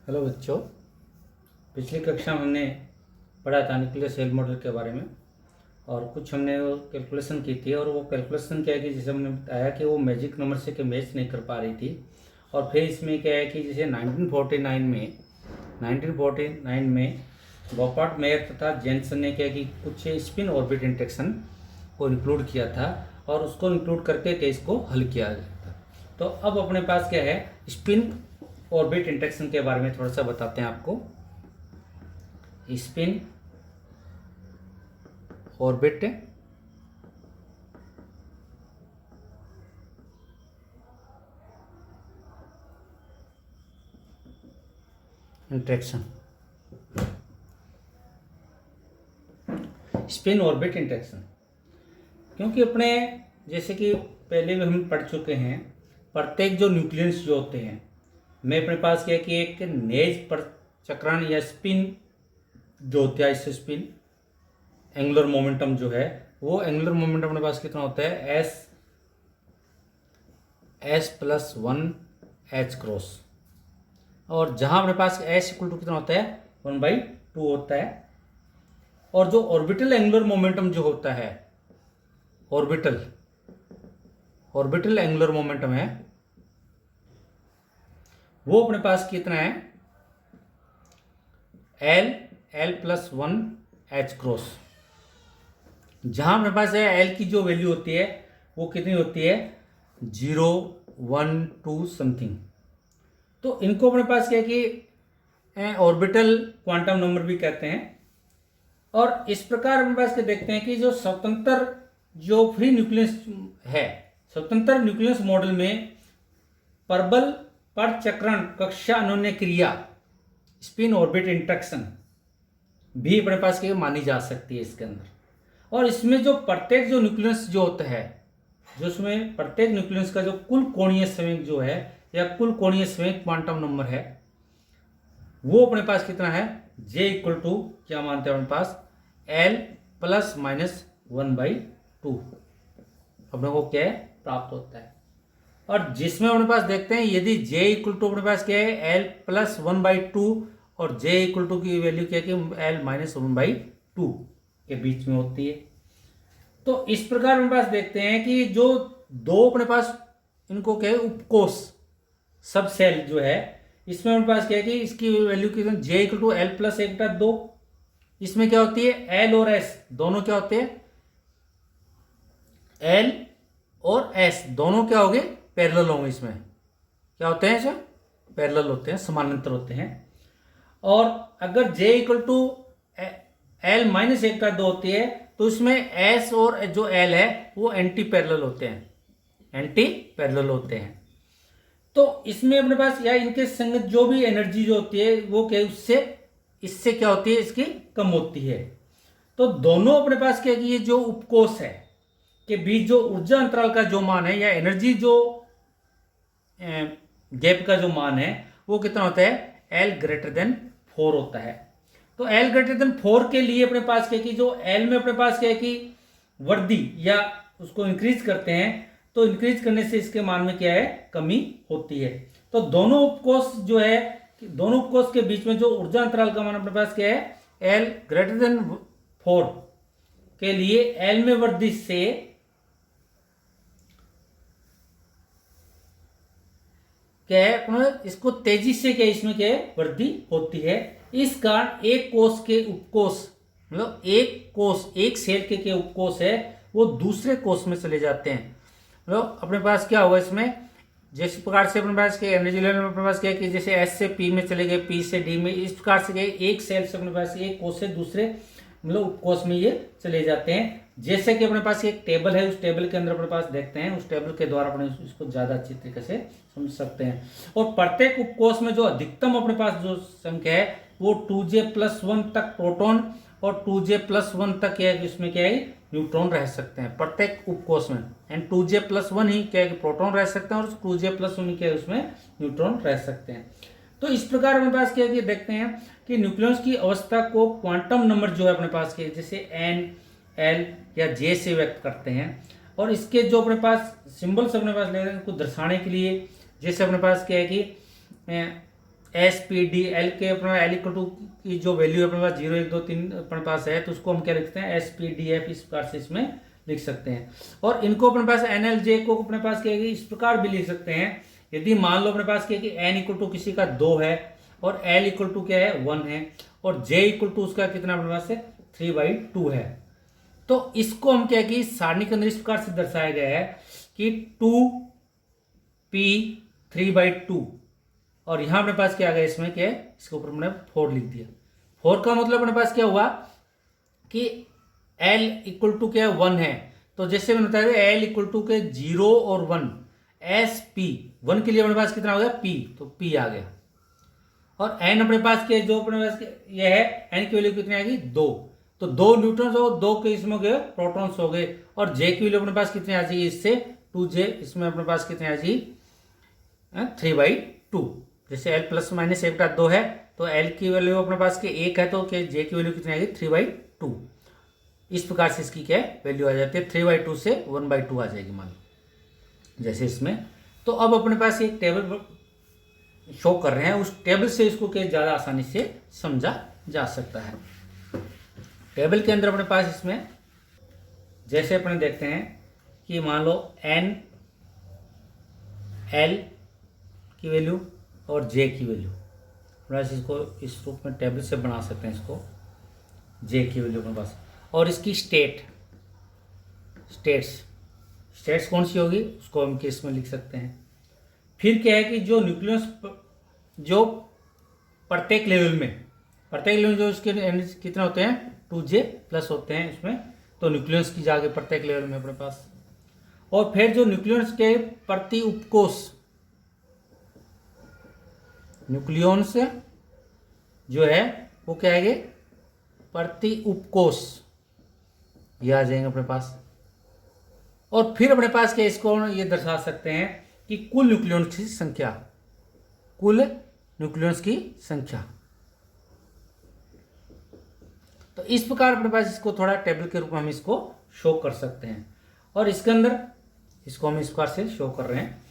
Hello बच्चों। पिछली कक्षा में हमने पढ़ा था न्यूक्लियर सेल मॉडल के बारे में और कुछ हमने वो कैलकुलेशन की थी। और वो कैलकुलेशन क्या है कि जैसे हमने बताया कि वो मैजिक नंबर से के मैच नहीं कर पा रही थी। और फिर इसमें क्या है कि जैसे 1949 में गॉपार्ड मेयर तथा जेन्सन ने क्या कि कुछ स्पिन ऑर्बिट इंटरेक्शन को इंक्लूड किया था और उसको इंक्लूड करके केस को हल किया गया था। तो अब अपने पास क्या है, स्पिन ऑर्बिट इंटरेक्शन के बारे में थोड़ा सा बताते हैं आपको। Spin orbit interaction, spin orbit interaction, क्योंकि अपने जैसे कि पहले भी हम पढ़ चुके हैं, प्रत्येक जो न्यूक्लियस जो होते हैं में अपने पास क्या है कि एक नेज पर चक्रण या स्पिन जो होता है, इससे स्पिन एंगुलर मोमेंटम जो है वो एंगुलर मोमेंटम अपने पास कितना होता है, S+1 H क्रॉस। और जहां अपने पास S इक्वल टू कितना होता है, 1/2 होता है। और जो ऑर्बिटल एंगुलर मोमेंटम जो होता है, ऑर्बिटल एंगुलर मोमेंटम है वो अपने पास कितना है, L+1 H क्रॉस। जहां अपने पास है L की जो वैल्यू होती है वो कितनी होती है, 0, 1, 2 समथिंग। तो इनको अपने पास क्या है कि ऑर्बिटल क्वांटम नंबर भी कहते हैं। और इस प्रकार अपने पास क्या देखते हैं कि जो स्वतंत्र जो फ्री न्यूक्लियस है, स्वतंत्र न्यूक्लियस मॉडल में प्रबल परचक्रण कक्षा अन्योन्य क्रिया स्पिन ऑर्बिट इंटरेक्शन भी अपने पास क्या मानी जा सकती है इसके अंदर। और इसमें जो प्रत्येक जो न्यूक्लियस जो होता है, जो उसमें प्रत्येक न्यूक्लियस का जो कुल कोणीय संवेग जो है या कुल कोणीय संवेग क्वांटम नंबर है वो अपने पास कितना है, J इक्वल टू क्या मानते हैं अपने पास, L+-1/2 अपने को क्या है प्राप्त होता है। और जिसमें अपने पास देखते हैं यदि J इक्वल टू अपने पास क्या है, L+1/2 और J इक्वल टू की वैल्यू क्या है कि L-1/2 के बीच में होती है। तो इस प्रकार अपने पास देखते हैं कि जो दो अपने पास इनको क्या है उपकोष सब सेल जो है, इसमें अपने पास क्या है कि इसकी वैल्यू कितनी, J इक्वल टू L+1/2। इसमें क्या होती है, L और S दोनों क्या होते हैं, L और S दोनों क्या होंगे, पैरेलल होंगे। इसमें क्या होते हैं, इसमें पैरेलल होते हैं, समानांतर होते हैं। और अगर J इक्वल टू L-1/2 होती है तो इसमें S और जो L है वो एंटी पैरेलल होते हैं। तो इसमें अपने पास या इनके संगत जो भी एनर्जी जो होती है वो क्या, उससे इससे क्या होती है, इसकी कम होती है। तो दोनों अपने पास क्या कि ये जो उपकोष है के बीच जो ऊर्जा अंतराल का जो मान है या एनर्जी जो गैप का जो मान है वो कितना होता है, L>4 होता है। तो L>4 के लिए अपने पास क्या कि जो L में अपने पास क्या है कि वृद्धि या उसको इंक्रीज करते हैं तो इंक्रीज करने से इसके मान में क्या है, कमी होती है। तो दोनों उपकोष जो है, दोनों उपकोष के बीच में जो ऊर्जा अंतराल का मान अपने पास क्या है, L>4 के लिए L में वृद्धि से क्या है, इसको तेजी से क्या इसमें क्या है वृद्धि होती है। इस कारण एक कोष के उपकोष, मतलब एक कोष एक सेल के उपकोष है वो दूसरे कोष में चले जाते हैं। मतलब अपने पास क्या होगा इसमें, जिस प्रकार से अपने पास के एनर्जी लेवल में अपने पास क्या है कि जैसे S से P में चले गए, P से D में, इस प्रकार से एक सेल से अपने पास एक कोष से दूसरे मतलब उपकोष में ये चले जाते हैं। जैसे कि अपने पास एक टेबल है, उस टेबल के अंदर अपने पास देखते हैं, उस टेबल के द्वारा अपने इसको ज्यादा अच्छी तरीके से समझ सकते हैं। और प्रत्येक उपकोष में जो अधिकतम अपने पास जो संख्या है वो 2J+1 तक प्रोटॉन और 2J+1 तक क्या है, इसमें क्या है न्यूट्रॉन रह सकते हैं प्रत्येक उपकोष में। एंड 2J+1 ही क्या है कि प्रोटॉन रह सकते हैं और 2J+1 क्या है उसमें न्यूट्रॉन रह सकते हैं। तो इस प्रकार अपने पास क्या है कि देखते हैं कि न्यूक्लियस की अवस्था को क्वांटम नंबर जो है अपने पास के जैसे N, L या J से व्यक्त करते हैं। और इसके जो अपने पास सिंबल्स अपने पास ले रहे हैं को दर्शाने के लिए, जैसे अपने पास क्या है कि एस पी डी एल के अपने एल इक्वल टू की जो वैल्यू अपने पास 0 1 2 3 अपने पास है, तो उसको हम क्या लिखते हैं, एस पी डी एफ, इस प्रकार से इसमें लिख सकते हैं। और इनको अपने पास एन एल जे को अपने पास क्या है इस प्रकार भी लिख सकते हैं, यदि मान लो अपने पास क्या है कि एन इक्वल टू किसी का 2 है और एल इक्वल टू क्या है 1 है और जे इक्वल टू उसका कितना अपने पास है 3/2 है, तो इसको हम क्या है कि सारणी के अंदर इस प्रकार से दर्शाया गया है कि 2p 3/2 और यहां अपने पास क्या आ गया, इसमें क्या है, इसके ऊपर हमने 4 लिख दिया। 4 का मतलब अपने पास क्या हुआ कि l इक्वल टू क्या है 1 है, तो जैसे मैंने बताया l इक्वल टू के 0 और 1 एस पी 1 के लिए अपने पास कितना हो गया p, तो p आ गया। और n अपने पास क्या जो अपने पास ये है n की वैल्यू कितनी आएगी 2, तो 2 न्यूट्रॉन्स हो 2 के इसमें गए प्रोटॉन्स हो गए और j की वैल्यू अपने पास कितनी आ जाएगी, इससे 2j, इसमें अपने पास कितनी आ जाएगी 3/2। जैसे l प्लस माइनस 1/2 है तो l की वैल्यू अपने पास के 1 है, तो j की वैल्यू कितनी आएगी 3/2। इस प्रकार से इसकी क्या वैल्यू आ जाती है, 3/2 से 1/2 आ जाएगी मान लो जैसे इसमें। तो अब अपने पास एक टेबल शो कर रहे हैं, उस टेबल से इसको क्या ज़्यादा आसानी से समझा जा सकता है। टेबल के अंदर अपने पास इसमें जैसे अपने देखते हैं कि मान लो n l की वैल्यू और j की वैल्यू, प्लस इसको इस रूप में टेबल से बना सकते हैं, इसको j की वैल्यू अपने पास, और इसकी स्टेट्स कौन सी होगी उसको हम केस में लिख सकते हैं। फिर क्या है कि जो न्यूक्लियस जो प्रत्येक लेवल में जो इसके कितने होते हैं 2j प्लस होते हैं इसमें, तो न्यूक्लियस की जाके प्रत्येक लेवल में अपने पास, और फिर जो न्यूक्लियस के प्रति उपकोष न्यूक्लियॉन्स जो है वो क्या आएंगे प्रति उपकोष, ये आ जाएंगे अपने पास। और फिर अपने पास क्या इसको ये दर्शा सकते हैं कि कुल न्यूक्लियॉन्स की संख्या, तो इस प्रकार अपने पास इसको थोड़ा टेबल के रूप में हम इसको शो कर सकते हैं। और इसके अंदर इसको हम इस प्रकार से शो कर रहे हैं,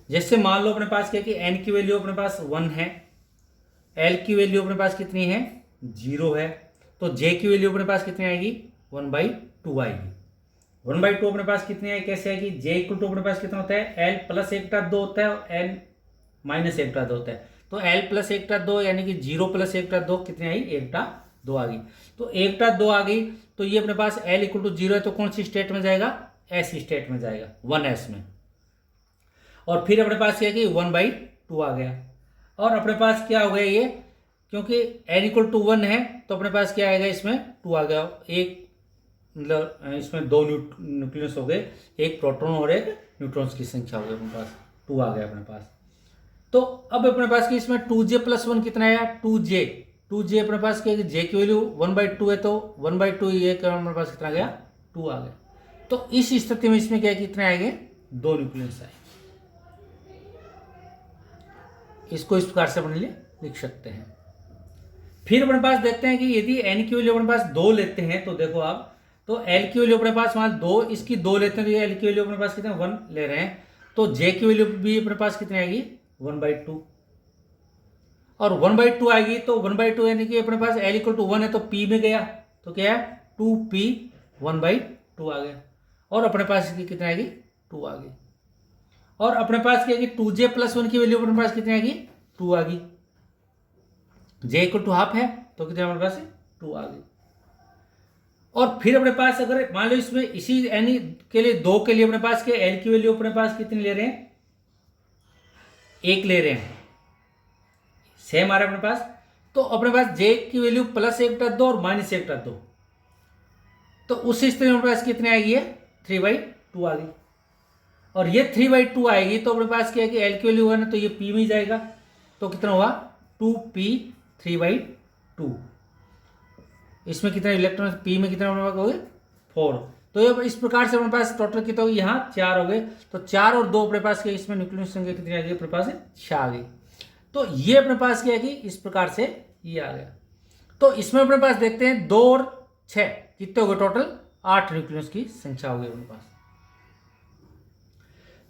जैसे मान लो अपने पास क्या कि n की वैल्यू अपने पास 1 है, l की वैल्यू अपने पास कितनी है 0 है, तो j की वैल्यू अपने पास कितनी आएगी 1/2 आएगी। 1/2 अपने पास कितनी है, कैसे आएगी, j इक्वल टू अपने पास कितना होता है l प्लस 1/2 होता है और n माइनस 1/2 होता है, तो l प्लस 1/2 यानी कि 0 प्लस 1/2 कितनी आई 1/2 आ गई, तो 1/2 आ गई, तो ये अपने पास l इक्वल टू 0 है, तो कौन सी स्टेट में जाएगा s स्टेट में जाएगा 1s में। और फिर अपने पास क्या कि 1/2 आ गया, और अपने पास क्या हो गया ये, क्योंकि n इक्वल टू 1 है तो अपने पास क्या आएगा इसमें 2 आ गया, एक मतलब इसमें 2 न्यूक्लियस हो गए, एक प्रोटॉन और एक न्यूट्रॉन्स की संख्या हो गई अपने पास 2 आ गया अपने पास। तो अब अपने पास कि इसमें 2j प्लस 1 कितना आया 2j अपने पास क्या j की वैल्यू 1/2 है, तो 1/2 ये अपने पास कितना गया 2 आ गया, तो इस स्थिति में इसमें क्या कितने आएंगे 2 न्यूक्लियस आए। इसको इस प्रकार से अपने लिए लिख सकते हैं। फिर अपने पास देखते हैं कि यदि n की वैल्यू अपने पास 2 लेते हैं, तो देखो आप, तो l की वैल्यू अपने पास मान 2, इसकी 2 लेते हैं, तो ये l की वैल्यू अपने पास कितने 1 ले रहे हैं, तो j की वैल्यू भी अपने पास कितनी आएगी 1/2, और 1/2 आएगी, तो 1/2 यानी कि अपने पास l इक्वल टू 1 है, तो p में गया, तो क्या है 2p 1/2 आ गया, और अपने पास इसकी कितनी आएगी 2 आ गई, और अपने पास क्या है कि 2j प्लस 1 की वैल्यू अपने पास कितनी आएगी 2 आ गई, j इक्वल टू हाफ है, तो कितने अपने पास 2 आ गई। और फिर अपने पास अगर मान लो इसमें इसी n के लिए 2 के लिए अपने पास क्या l की वैल्यू अपने पास कितनी ले रहे हैं 1 ले रहे हैं, सेम आ रहा है अपने पास, तो अपने पास j की वैल्यू प्लस 1/2 और माइनस 1/2, तो उस स्थिति में अपने पास कितनी आएगी 3/2 आ गई, और ये 3/2 आएगी, तो अपने पास क्या है कि l की वैल्यू 1 है, तो ये p में ही जाएगा, तो कितना हुआ 2p 3/2, इसमें कितना इलेक्ट्रॉन p में कितना अपने पास हो गए 4, तो ये इस प्रकार से अपने पास टोटल कितना हो गया यहाँ 4 हो गए, तो 4 और 2 अपने पास क्या इसमें न्यूक्लियस संख्या कितनी आ गई अपने पास 6 आ गई, तो ये अपने पास क्या है कि इस प्रकार से ये आ गया। तो इसमें अपने पास देखते हैं 2 और 6 कितने हो गए टोटल 8 न्यूक्लियस की संख्या हो गई अपने पास।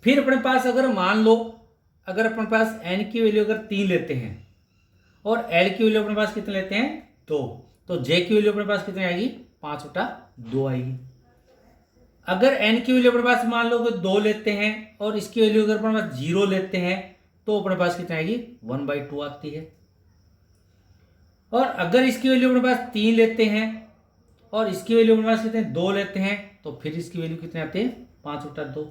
फिर अपने पास अगर मान लो अगर अपने पास n की वैल्यू अगर 3 लेते हैं, और एल की वैल्यू अपने पास कितने लेते हैं 2, तो जे की वैल्यू अपने पास कितनी आएगी 5/2 आएगी। अगर एन की वैल्यू अपने पास मान लो कि 2 लेते हैं और इसकी वैल्यू अगर अपने पास 0 लेते हैं तो अपने पास कितनी आएगी 1/2 आती है। और अगर इसकी वैल्यू अपने पास 3 लेते हैं और इसकी वैल्यू अपने पास कितने 2 लेते हैं तो फिर इसकी वैल्यू कितनी आती है 5/2।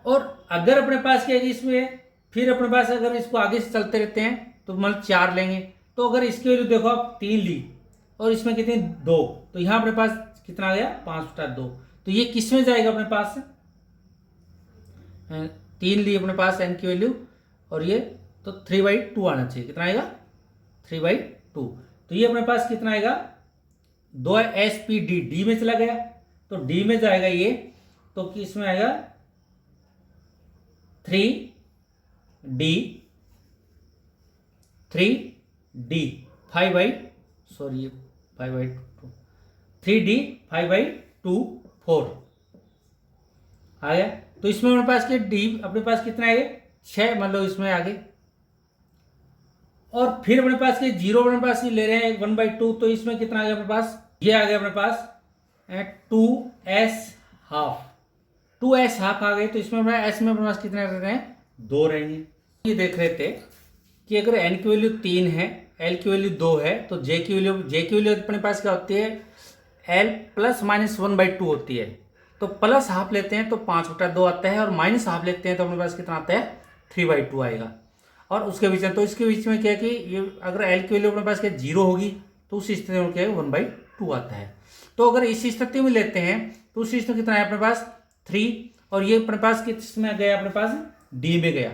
और अगर अपने पास क्या है कि इसमें फिर अपने पास अगर इसको आगे से चलते रहते हैं तो मतलब 4 लेंगे, तो अगर इसकी वैल्यू देखो आप 3 ली और इसमें कितनी 2, तो यहाँ अपने पास कितना आ गया 5/2। तो ये किस में जाएगा अपने पास 3 ली अपने पास एन की वैल्यू और ये तो 3/2 आना चाहिए। कितना आएगा 3/2। तो ये अपने पास कितना आएगा 2 SPD डी में चला गया, तो डी में जाएगा ये, तो किस में आएगा 3D 3D 5/2 4 आ गया। तो इसमें अपने पास के डी अपने पास कितना है 6, मतलब इसमें आगे। और फिर अपने पास के 0 अपने पास ले रहे हैं 1/2, तो इसमें कितना आ गया अपने पास, ये आ गया अपने पास 2s हाफ आ गए। तो इसमें अपने एस में अपने पास कितने रह रहे हैं 2 रहेंगे। ये देख रहे थे कि अगर n की वैल्यू 3 है, l की वैल्यू 2 है, तो j की वैल्यू अपने पास क्या होती है l प्लस माइनस 1/2 होती है। तो प्लस हाफ लेते हैं तो 5/2 आता है और माइनस हाफ लेते हैं तो अपने पास कितना आता है 3/2 आएगा। और उसके बीच में तो इसके बीच में क्या है कि ये अगर l की वैल्यू अपने पास क्या 0 होगी तो उस स्थिति में क्या है 1/2 आता है। तो अगर इस स्थिति में लेते हैं तो उस स्थिति में कितना है अपने पास 3, और ये अपने पास किस में गया अपने पास डी में गया,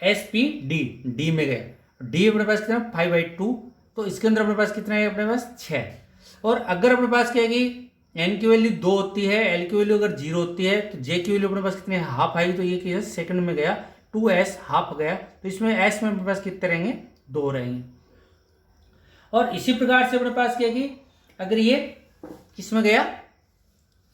SPD डी में गया, डी अपने पास कितना 5/2। तो इसके अंदर अपने पास कितना है अपने पास 6। और अगर अपने पास क्या है कि n की वैल्यू 2 होती है, l की वैल्यू अगर 0 होती है तो j की वैल्यू अपने पास कितने हाफ आएगी, तो ये क्या सेकंड में गया 2s हाफ गया। तो इसमें s में अपने पास कितने रहेंगे 2 रहेंगे। और इसी प्रकार से अपने पास क्या है कि अगर ये किस में गया,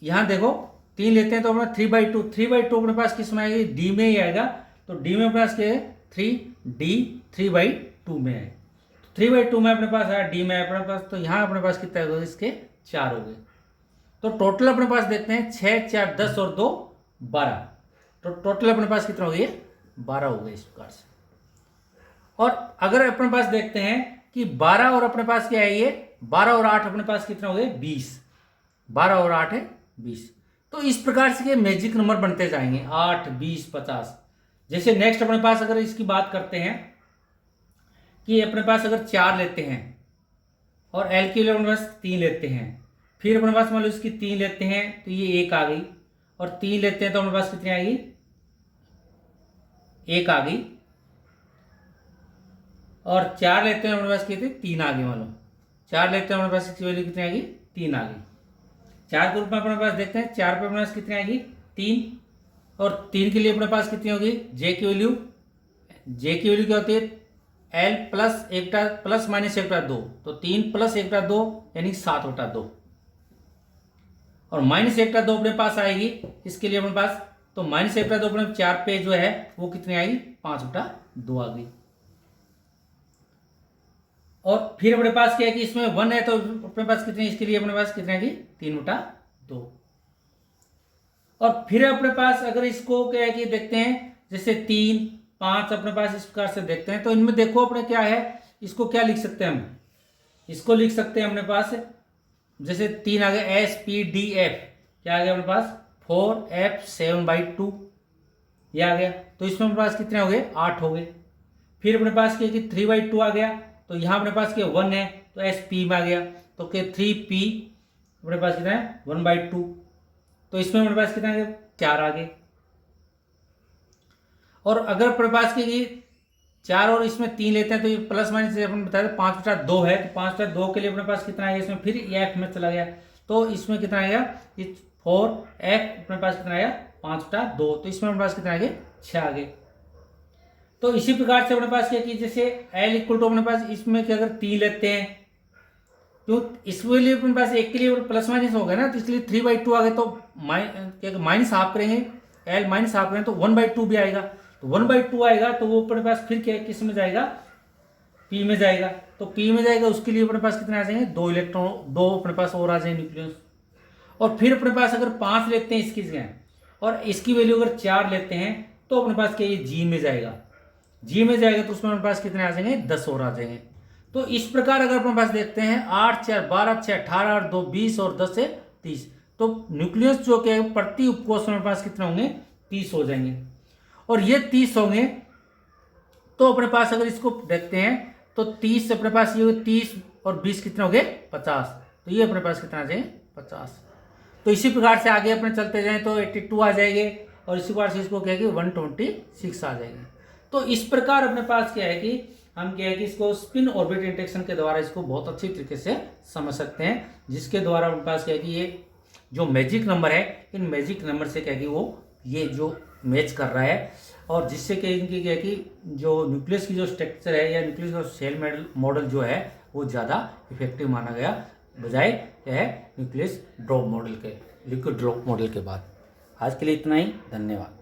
यहां देखो 3 लेते हैं तो अपना 3/2 अपने पास किस में आएगी डी में ही आएगा। तो डी में अपने पास क्या है 3D 3/2 में है, 3/2 में अपने पास आया, डी में अपने पास, तो यहाँ अपने पास कितना होगा इसके 4 हो गए। तो टोटल अपने पास देखते हैं 6 4 10 और 2 12, तो टोटल अपने पास कितना हो गया 12 हो गए इस प्रकार से। और अगर अपने पास देखते हैं कि 12 और अपने पास क्या है ये 12 और 8 अपने पास कितना हो गए 20, 12 और 8 है 20। तो इस प्रकार से मैजिक नंबर बनते जाएंगे 8 20 50। जैसे नेक्स्ट अपने पास अगर इसकी बात करते हैं कि अपने पास अगर 4 लेते हैं और एल की वैल्यू अपने पास 3 लेते हैं, फिर अपने पास मान लो इसकी 3 लेते हैं तो ये 1 आ गई, और 3 लेते हैं तो अपने पास कितनी आएगी 1 आ गई, और 4 लेते हैं अपने पास कितनी 3 आ गई, मान लो 4 लेते हैं अपने पास इसकी वैल्यू कितनी आएगी 3 आ गई। 4 के रूप में अपने पास देखते हैं 4 पे अपने पास कितनी आएगी 3, और 3 के लिए अपने पास कितनी होगी जे की वैल्यू क्या होती है l प्लस माइनस 1/2, तो 3 + 1/2 यानी 7/2, और -1/2 अपने पास आएगी इसके लिए अपने पास, तो -1/2 अपने 4 पे जो है वो कितनी आएगी 5/2 आ गई। और फिर अपने पास क्या है कि इसमें 1 है तो अपने पास कितनी, इसके लिए अपने पास कितनी आएगी 3/2। और फिर अपने पास अगर इसको क्या है कि देखते हैं जैसे 3 5 अपने पास इस प्रकार से देखते हैं, तो इनमें देखो अपने क्या है, इसको क्या लिख सकते हैं हम, इसको लिख सकते हैं अपने पास जैसे 3 आ गया SPDF, क्या आ गया अपने पास 4F 7/2 ये आ गया। तो इसमें अपने पास कितने हो गए 8 हो गए। फिर अपने पास क्या कि 3/2 आ गया, तो यहाँ अपने पास क्या 1 है तो SP में आ गया, तो क्या 3P अपने पास कितना है 1/2, तो इसमें अपने पास कितना 4 आ गए। और अगर अपने पास की 4 और इसमें 3 लेते हैं तो ये प्लस माइनस अपन बताया 5/2 है, तो 5/2 के लिए अपने पास कितना आएगा, इसमें फिर F में चला गया, तो इसमें कितना आएगा 4F अपने पास कितना आएगा 5/2, तो इसमें अपने पास कितना आएगा 6 आ गए। तो इसी प्रकार से अपने पास क्या कि जैसे L इक्वल टू अपने पास इसमें क्या अगर 3 लेते हैं तो इसके लिए अपने पास एक के लिए प्लस माइनस हो गया ना, तो इसलिए 3/2 आ गए, तो माइनस हाफ करेंगे L माइनस हाफ करेंगे तो 1/2 भी आएगा। तो 1/2 आएगा तो वो अपने पास फिर क्या है, किस में जाएगा, पी में जाएगा। तो पी में जाएगा, उसके लिए अपने पास कितने आ जाएंगे, 2 इलेक्ट्रॉन, 2 अपने पास और आ जाएंगे न्यूक्लियस। और फिर अपने पास अगर 5 लेते हैं इसकी जगह और इसकी वैल्यू अगर 4 लेते हैं तो अपने पास क्या, ये जी में जाएगा। जी में जाएगा तो उसमें अपने पास कितने आ जाएंगे, 10 और आ जाएंगे। तो इस प्रकार अगर अपने पास देखते हैं 8 4 12 6 18 8 2 20 और 10 से 30, तो न्यूक्लियस जो कि प्रति उपकोष में अपने पास कितने होंगे, 30 हो जाएंगे। और ये 30 होंगे तो अपने पास अगर इसको देखते हैं तो 30 अपने पास ये 30 और 20 कितने हो गए, 50। तो ये अपने पास कितना आ जाएंगे, 50। तो इसी प्रकार से आगे अपने चलते जाएं तो 82 आ जाएंगे और इसी प्रकार से इसको क्या है कि 126 आ जाएंगे। तो इस प्रकार अपने पास क्या है कि हम क्या है कि इसको स्पिन ऑर्बिट इंटरेक्शन के द्वारा इसको बहुत अच्छी तरीके से समझ सकते हैं, जिसके द्वारा अपने पास क्या है कि ये जो मैजिक नंबर है, इन मैजिक नंबर से क्या है कि वो ये जो मैच कर रहा है, और जिससे कि इनकी क्या है कि जो न्यूक्लियस की जो स्ट्रक्चर है या न्यूक्लियस का सेल मॉडल जो है वो ज़्यादा इफेक्टिव माना गया, बजाय क्या है न्यूक्लियस ड्रॉप मॉडल के, लिक्विड ड्रॉप मॉडल के बाद। आज के लिए इतना ही, धन्यवाद।